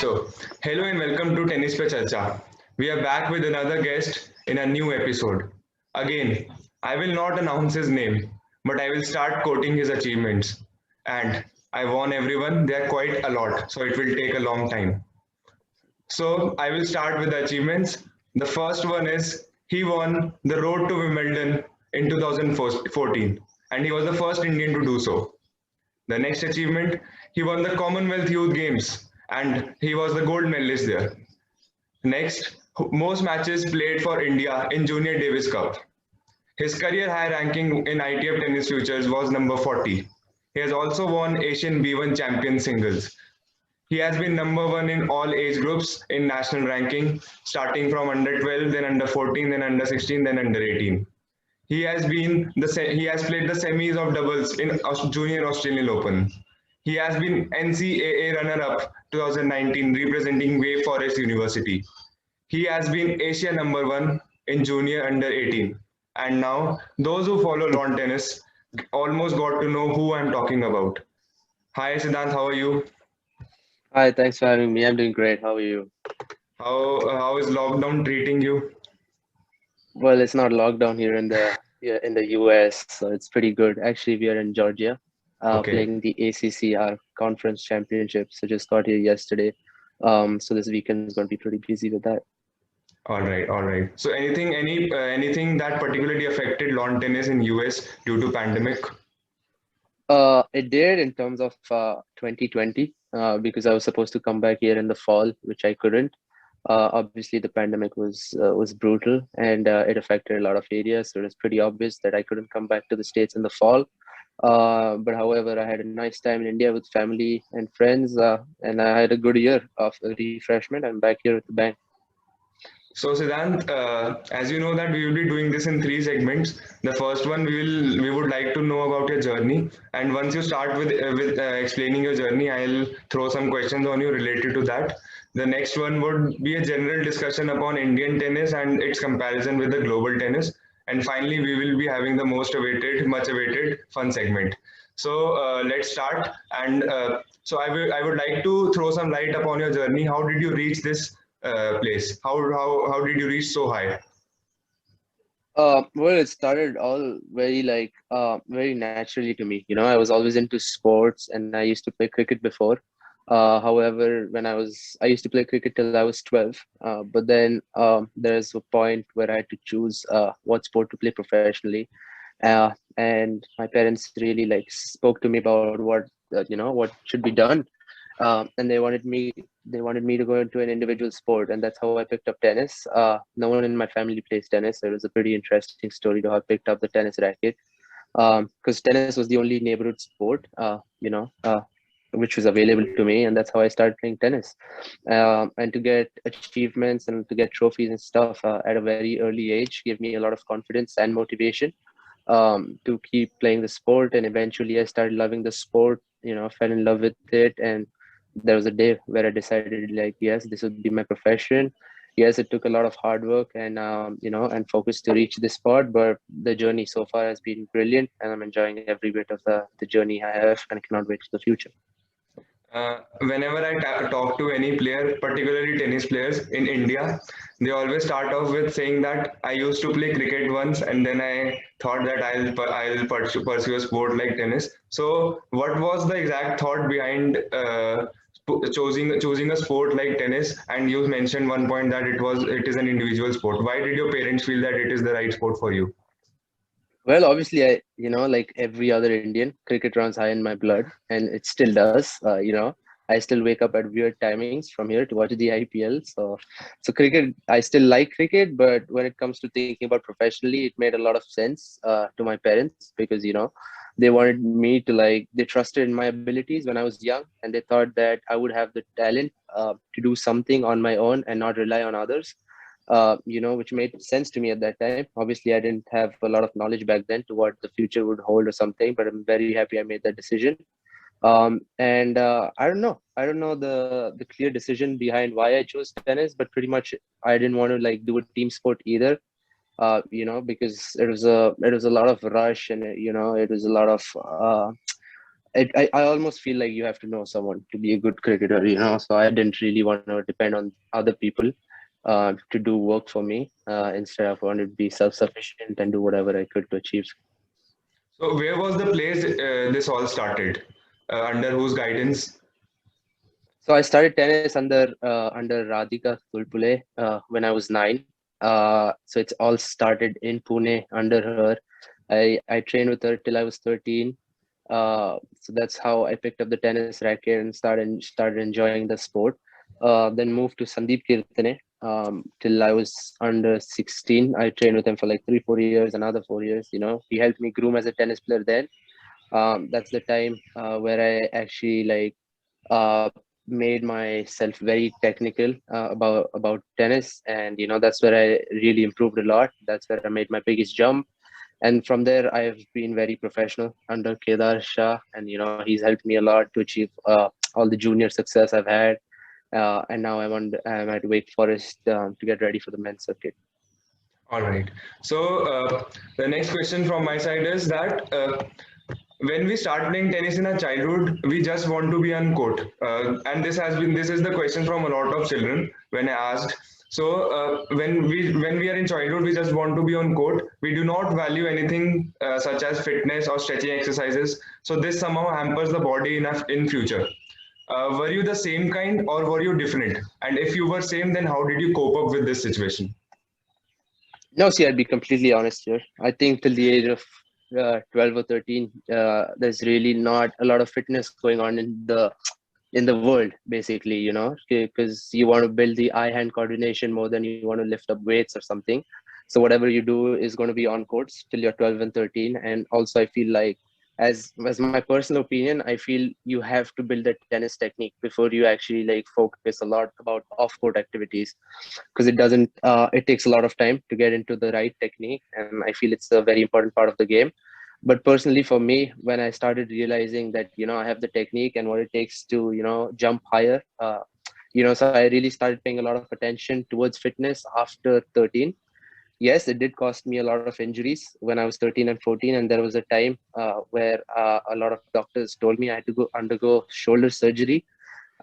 So, hello and welcome to Tennis Pe Charcha. We are back with another guest in a new episode. Again, I will not announce his name, but I will start quoting his achievements. And I warn everyone, they are quite a lot, so it will take a long time. So, I will start with the achievements. The first one is he won the Road to Wimbledon in 2014, and he was the first Indian to do so. The next achievement, he won the Commonwealth Youth Games and he was the gold medalist there. Next, most matches played for India in Junior Davis Cup. His career high ranking in ITF Tennis Futures was number 40. He has also won Asian B1 Champion Singles. He has been number one in all age groups in national ranking, starting from under 12, then under 14, then under 16, then under 18. He has played the semis of doubles in Junior Australian Open. He has been NCAA runner-up 2019 representing Wake Forest University. He has been Asia number one in junior under 18. And now those who follow lawn tennis almost got to know who I'm talking about. Hi Siddhant, how are you? Hi, thanks for having me. I'm doing great. How are you? How is lockdown treating you? Well, it's not lockdown here in the US, so it's pretty good. Actually, we are in Georgia, Okay. playing the ACCR Conference Championship. So just got here yesterday. So this weekend is going to be pretty busy with that. All right, all right. So anything that particularly affected lawn tennis in US due to pandemic? It did in terms of 2020, because I was supposed to come back here in the fall, which I couldn't. Obviously, the pandemic was brutal, and it affected a lot of areas. So it was pretty obvious that I couldn't come back to the States in the fall. But however, I had a nice time in India with family and friends, and I had a good year of refreshment. I'm back here with the bang. So Siddhant, as you know that we will be doing this in three segments. The first one we would like to know about your journey, and once you start with explaining your journey, I'll throw some questions on you related to that. The next one would be a general discussion upon Indian tennis and its comparison with the global tennis, and finally we will be having the much awaited fun segment. So let's start. And so I would like to throw some light upon your journey. How did you reach this place? How did you reach so high? Well, it started all very naturally to me. You know, I was always into sports, and I used to play cricket before. However, I used to play cricket till I was 12. But then there's a point where I had to choose what sport to play professionally. And my parents really like spoke to me about what should be done. And they wanted me to go into an individual sport, and that's how I picked up tennis. No one in my family plays tennis, so it was a pretty interesting story to have picked up the tennis racket, because tennis was the only neighborhood sport, which was available to me, and that's how I started playing tennis. And to get achievements and to get trophies and stuff at a very early age gave me a lot of confidence and motivation to keep playing the sport. And eventually I started loving the sport, fell in love with it. And there was a day where I decided, like, yes, this would be my profession. Yes, it took a lot of hard work and and focus to reach this spot, but the journey so far has been brilliant, and I'm enjoying every bit of the journey I have, and I cannot wait for the future. Whenever talk to any player, particularly tennis players in India, they always start off with saying that I used to play cricket once, and then I thought that I'll pursue a sport like tennis. So, what was the exact thought behind choosing a sport like tennis? And you mentioned one point that it is an individual sport. Why did your parents feel that it is the right sport for you? Well, obviously, like every other Indian, cricket runs high in my blood, and it still does. I still wake up at weird timings from here to watch the IPL. So cricket, I still like cricket, but when it comes to thinking about professionally, it made a lot of sense to my parents, because they wanted me to, like, they trusted in my abilities when I was young, and they thought that I would have the talent to do something on my own and not rely on others, which made sense to me at that time. Obviously, I didn't have a lot of knowledge back then to what the future would hold or something, but I'm very happy I made that decision. And I don't know the clear decision behind why I chose tennis, but pretty much I didn't want to like do a team sport either. Because it was a lot of rush, and it was a lot of I almost feel like you have to know someone to be a good cricketer, So I didn't really want to depend on other people to do work for me. Instead, I wanted to be self-sufficient and do whatever I could to achieve. So where was the place this all started? Under whose guidance? So I started tennis under Radhika Tulpule when I was 9. So it's all started in Pune under her. I trained with her till I was 13. So that's how I picked up the tennis racket and started enjoying the sport. Then moved to Sandeep Kirtane till I was under 16. I trained with him for like 3-4 years, another 4 years. He helped me groom as a tennis player. Then that's the time where I actually uh, made myself very technical about tennis, and that's where I really improved a lot. That's where I made my biggest jump, and from there I've been very professional under Kedar Shah, and he's helped me a lot to achieve all the junior success I've had, and now I'm at Wake Forest to get ready for the men's circuit. All right. So the next question from my side is that when we start playing tennis in our childhood, we just want to be on court, and this is the question from a lot of children when I asked. So when we are in childhood, we just want to be on court. We do not value anything such as fitness or stretching exercises. So this somehow hampers the body in future. Were you the same kind or were you different? And if you were same, then how did you cope up with this situation? No, see, I'd be completely honest here. I think till the age of 12 or 13, there's really not a lot of fitness going on in the world, basically, because you want to build the eye-hand coordination more than you want to lift up weights or something. So whatever you do is going to be on courts till you're 12 and 13. And also, I feel like, as my personal opinion, I feel you have to build a tennis technique before you actually focus a lot about off-court activities, because it takes a lot of time to get into the right technique, and I feel it's a very important part of the game. But personally, for me, when I started realizing that I have the technique and what it takes to jump higher, so I really started paying a lot of attention towards fitness after 13. Yes, it did cost me a lot of injuries when I was 13 and 14, and there was a time where a lot of doctors told me I had to go undergo shoulder surgery,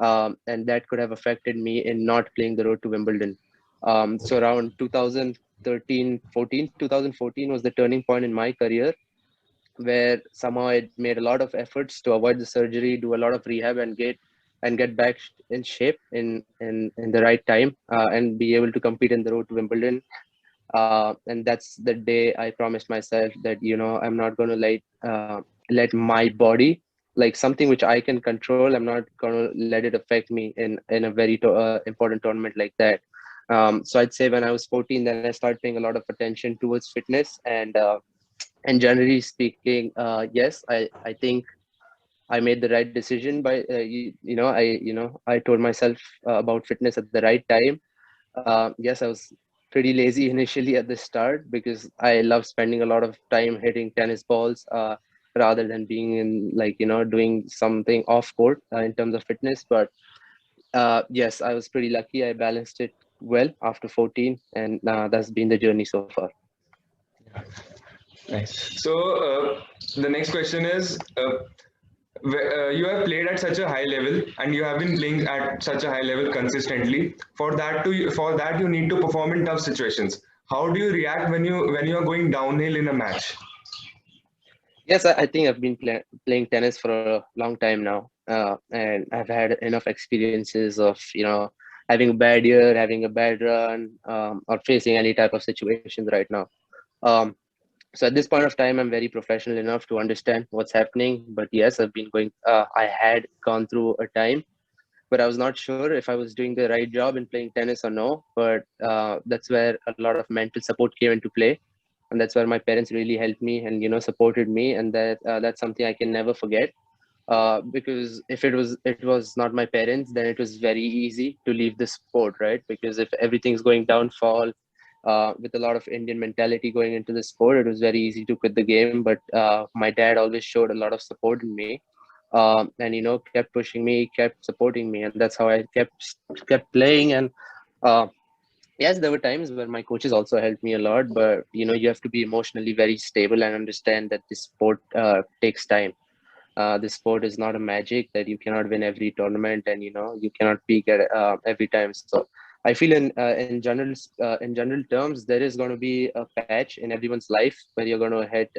and that could have affected me in not playing the road to Wimbledon. So around 2014 was the turning point in my career, where somehow I made a lot of efforts to avoid the surgery, do a lot of rehab, and get back in shape in the right time, and be able to compete in the road to Wimbledon. And that's the day I promised myself that I'm not going to let my body, like something which I can control, I'm not going to let it affect me in a very important tournament like that. So I'd say when I was 14, then I started paying a lot of attention towards fitness, and generally speaking, yes, I think I made the right decision by I told myself about fitness at the right time. Yes, I was pretty lazy initially at the start because I love spending a lot of time hitting tennis balls rather than being in doing something off court in terms of fitness. But yes, I was pretty lucky. I balanced it well after 14, and that's been the journey so far. Nice. So the next question is, you have played at such a high level, and you have been playing at such a high level consistently. For that you need to perform in tough situations. How do you react when you are going downhill in a match? Yes, I think I've been playing tennis for a long time now, and I've had enough experiences of having a bad year, having a bad run, or facing any type of situations right now. Um, so at this point of time, I'm very professional enough to understand what's happening. But yes, I've been going. I had gone through a time where I was not sure if I was doing the right job in playing tennis or no. But that's where a lot of mental support came into play, and that's where my parents really helped me and supported me, and that's something I can never forget. Because if it was not my parents, then it was very easy to leave the sport, right? Because if everything's going downfall, with a lot of Indian mentality going into the sport, it was very easy to quit the game. But my dad always showed a lot of support in me, and kept pushing me, kept supporting me, and that's how I kept playing. And uh, yes, there were times where my coaches also helped me a lot, but you have to be emotionally very stable and understand that this sport takes time. This sport is not a magic that you cannot win every tournament, and you cannot peak at every time. So I feel in general terms, there is going to be a patch in everyone's life where you're going to hit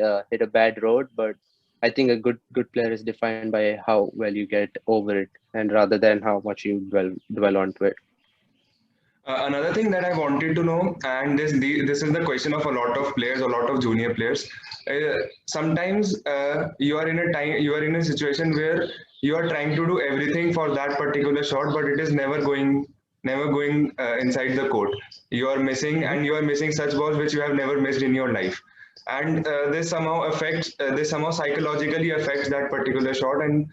a bad road. But I think a good player is defined by how well you get over it, and rather than how much you dwell onto it. Another thing that I wanted to know, and this is the question of a lot of players, a lot of junior players. Sometimes you are in a situation where you are trying to do everything for that particular shot, but it is never going inside the court. You are missing, Mhm. and you are missing such balls which you have never missed in your life, and this somehow psychologically affects that particular shot. And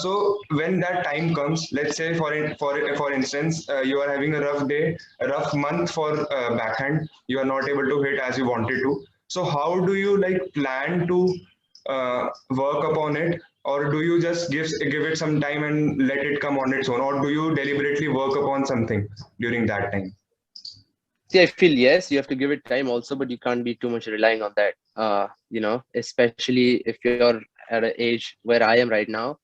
so when that time comes, let's say for instance, you are having a rough day, a rough month for backhand. You are not able to hit as you wanted to. So how do you like plan to work upon it, or do you just give it some time and let it come on its own, or do you deliberately work upon something during that time? See, I feel yes, you have to give it time also, but you can't be too much relying on that. Especially if you're at an age where I am right now,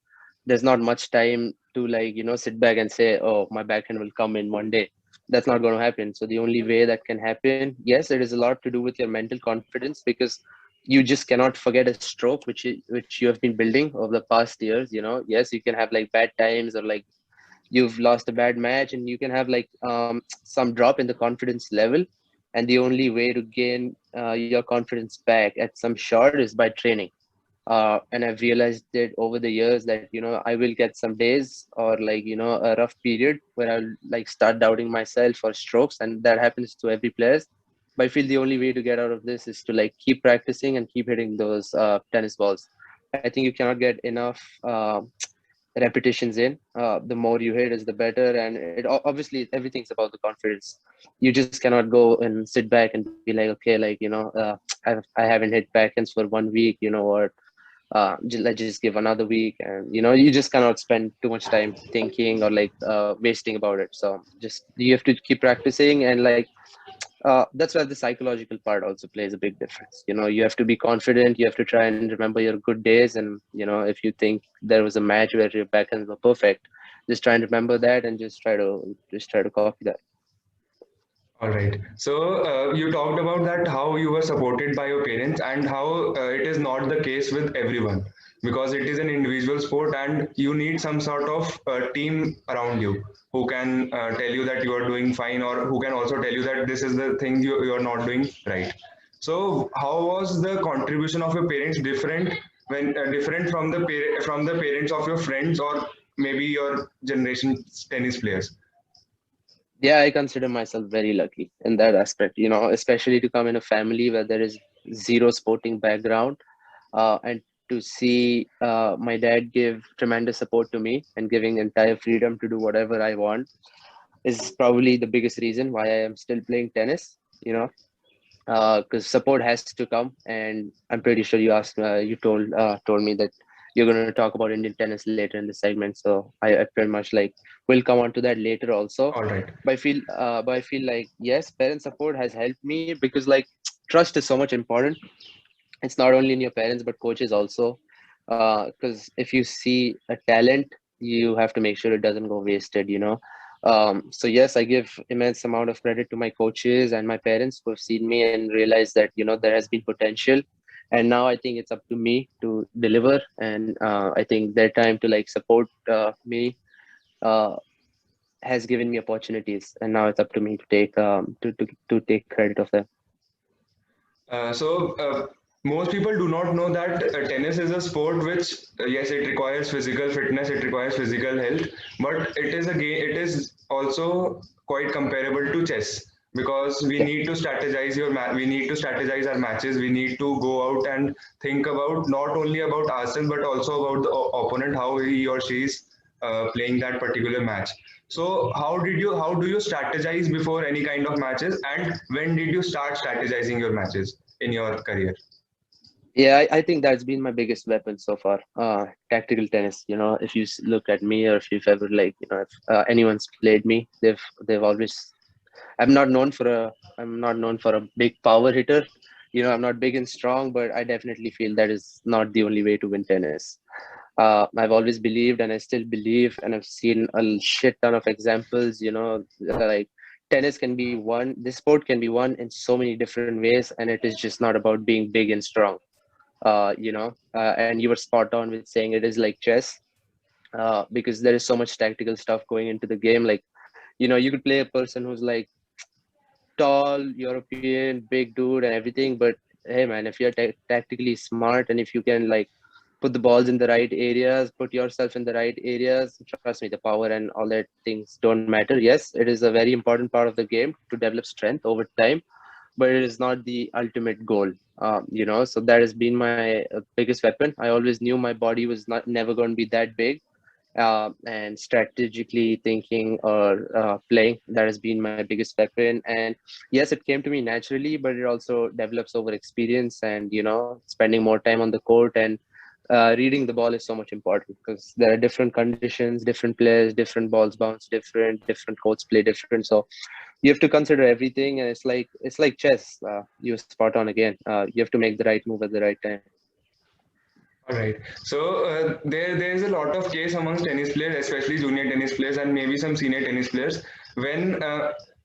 there's not much time to like sit back and say, oh, my backhand will come in one day. That's not going to happen. So the only way that can happen, yes, it is a lot to do with your mental confidence, because you just cannot forget a stroke which you have been building over the past years. Yes, you can have like bad times, or like you've lost a bad match, and you can have like some drop in the confidence level. And the only way to gain your confidence back at some shot is by training. And I've realized that over the years that I will get some days, or like a rough period where I'll like start doubting myself for strokes, and that happens to every player. But I feel the only way to get out of this is to like keep practicing and keep hitting those tennis balls. I think you cannot get enough repetitions in. The more you hit is the better, and obviously everything's about the confidence. You just cannot go and sit back and be like, okay, like I haven't hit backhands for 1 week, or let's just give another week. And you just cannot spend too much time thinking or like wasting about it. So just you have to keep practicing, and like that's where the psychological part also plays a big difference. You have to be confident, you have to try and remember your good days. And if you think there was a match where your backhands were perfect, just try and remember that, and just try to copy that. All right. So you talked about that how you were supported by your parents, and how it is not the case with everyone, because it is an individual sport and you need some sort of team around you who can tell you that you are doing fine, or who can also tell you that this is the thing you are not doing right. So how was the contribution of your parents different from from the parents of your friends, or maybe your generation tennis players? Yeah, I consider myself very lucky in that aspect, especially to come in a family where there is zero sporting background, and to see my dad give tremendous support to me and giving entire freedom to do whatever I want is probably the biggest reason why I am still playing tennis. Because support has to come. And I'm pretty sure you told me that you're going to talk about Indian tennis later in the segment. So I pretty much like will come on to that later also. All right. But I feel like yes, parent support has helped me, because like trust is so much important. It's not only in your parents but coaches also. Because if you see a talent, you have to make sure it doesn't go wasted. So yes, I give immense amount of credit to my coaches and my parents who have seen me and realized that there has been potential. And now I think it's up to me to deliver. And I think their time to like support me uh, has given me opportunities, and now it's up to me to take credit of them. So most people do not know that tennis is a sport which, yes, it requires physical fitness, it requires physical health, but it is a game. It is also quite comparable to chess, because we Yeah. need to we need to strategize our matches. We need to go out and think about not only about ourselves but also about the opponent, how he or she is playing that particular match. So how do you strategize before any kind of matches, and when did you start strategizing your matches in your career? Yeah, I think that's been my biggest weapon so far. Tactical tennis. If you look at me, or if you've ever like, if anyone's played me, they've always. I'm not known for a big power hitter. I'm not big and strong, but I definitely feel that is not the only way to win tennis. I've always believed, and I still believe, and I've seen a shit ton of examples. Like tennis can be won. This sport can be won in so many different ways, and it is just not about being big and strong. And you were spot on with saying it is like chess, because there is so much tactical stuff going into the game. Like, you could play a person who's like tall, European, big dude, and everything. But hey, man, if you're tactically smart and if you can like put the balls in the right areas, put yourself in the right areas, trust me, the power and all that things don't matter. Yes, it is a very important part of the game to develop strength over time, but it is not the ultimate goal. So that has been my biggest weapon. I always knew my body was not never going to be that big, and strategically thinking or playing, that has been my biggest weapon. And yes, it came to me naturally, but it also develops over experience and spending more time on the court. And reading the ball is so much important because there are different conditions, different players, different balls bounce different courts play different. So you have to consider everything, and it's like chess. You're spot on again. You have to make the right move at the right time. All right. So there is a lot of case amongst tennis players, especially junior tennis players and maybe some senior tennis players, when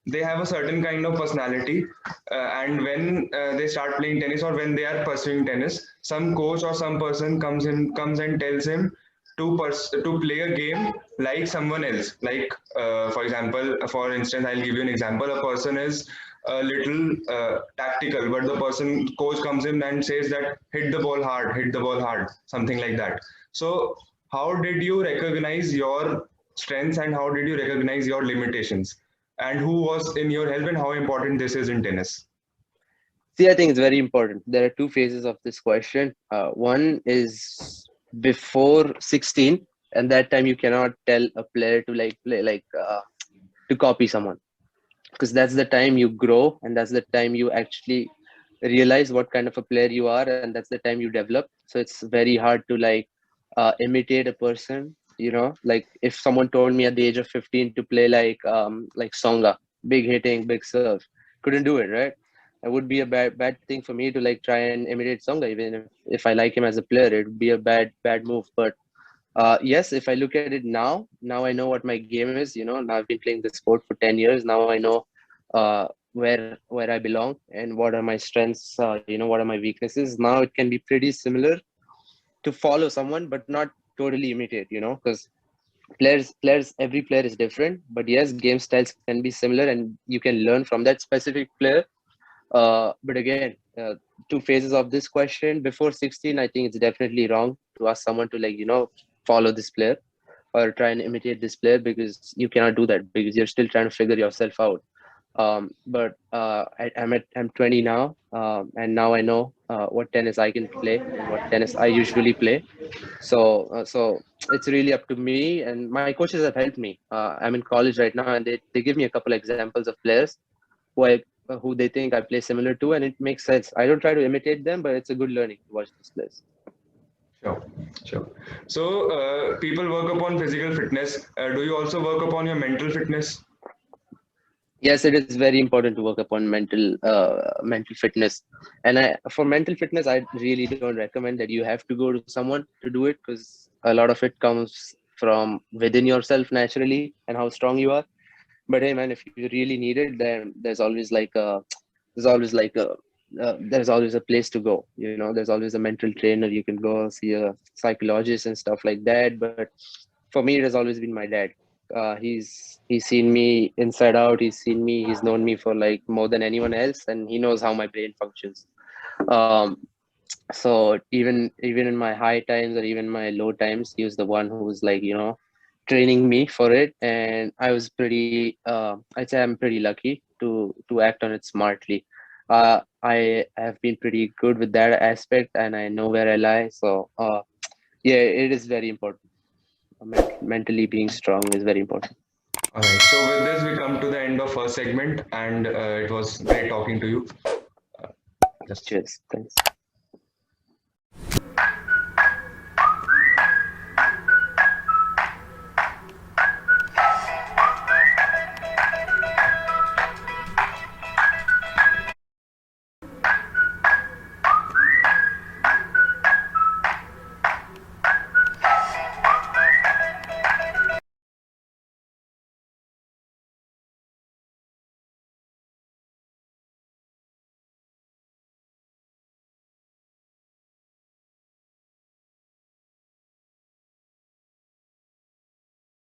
they have a certain kind of personality, and when they start playing tennis or when they are pursuing tennis, some coach or some person comes and tells him to play a game like someone else. Like for example, for instance, I'll give you an example. A person is a little tactical, but the person coach comes in and says that hit the ball hard, something like that. So, how did you recognize your strengths and how did you recognize your limitations? And who was in your help and how important this is in tennis? See, I think it's very important. There are two phases of this question. One is before 16, and that time you cannot tell a player to like play like to copy someone, because that's the time you grow and that's the time you actually realize what kind of a player you are, and that's the time you develop. So it's very hard to like imitate a person. Like if someone told me at the age of 15 to play like Songa, big hitting, big serve, couldn't do it, right? It would be a bad thing for me to like try and imitate Songa. Even if I like him as a player, it would be a bad move. But yes, if I look at it now I know what my game is. Now I've been playing the sport for 10 years. Now I know where I belong and what are my strengths. What are my weaknesses. Now it can be pretty similar to follow someone, but not totally imitate. Because every player is different. But yes, game styles can be similar, and you can learn from that specific player. But again, two phases of this question. Before 16, I think it's definitely wrong to ask someone to like follow this player or try and imitate this player, because you cannot do that because you're still trying to figure yourself out. But I'm 20 now, and now I know what tennis I can play and what tennis I usually play. So it's really up to me, and my coaches have helped me. I'm in college right now, and they give me a couple examples of players who they think I play similar to, and it makes sense. I don't try to imitate them, but it's a good learning to watch these players. Sure, sure. So, people work upon physical fitness. Do you also work upon your mental fitness? Yes, it is very important to work upon mental fitness. And for mental fitness, I really don't recommend that you have to go to someone to do it, because a lot of it comes from within yourself naturally and how strong you are. But hey, man, if you really need it, then there's always like a there's always a place to go. There's always a mental trainer. You can go see a psychologist and stuff like that. But for me, it has always been my dad. He's seen me inside out. He's known me for like more than anyone else, and he knows how my brain functions. um so even in my high times or even my low times, he was the one who was like training me for it. And I was I'd say I'm pretty lucky to act on it smartly. I have been pretty good with that aspect, and I know where I lie. So yeah, it is very important. Mentally being strong is very important. All right. So, with this, we come to the end of first segment, and it was great talking to you. Just Cheers. Thanks.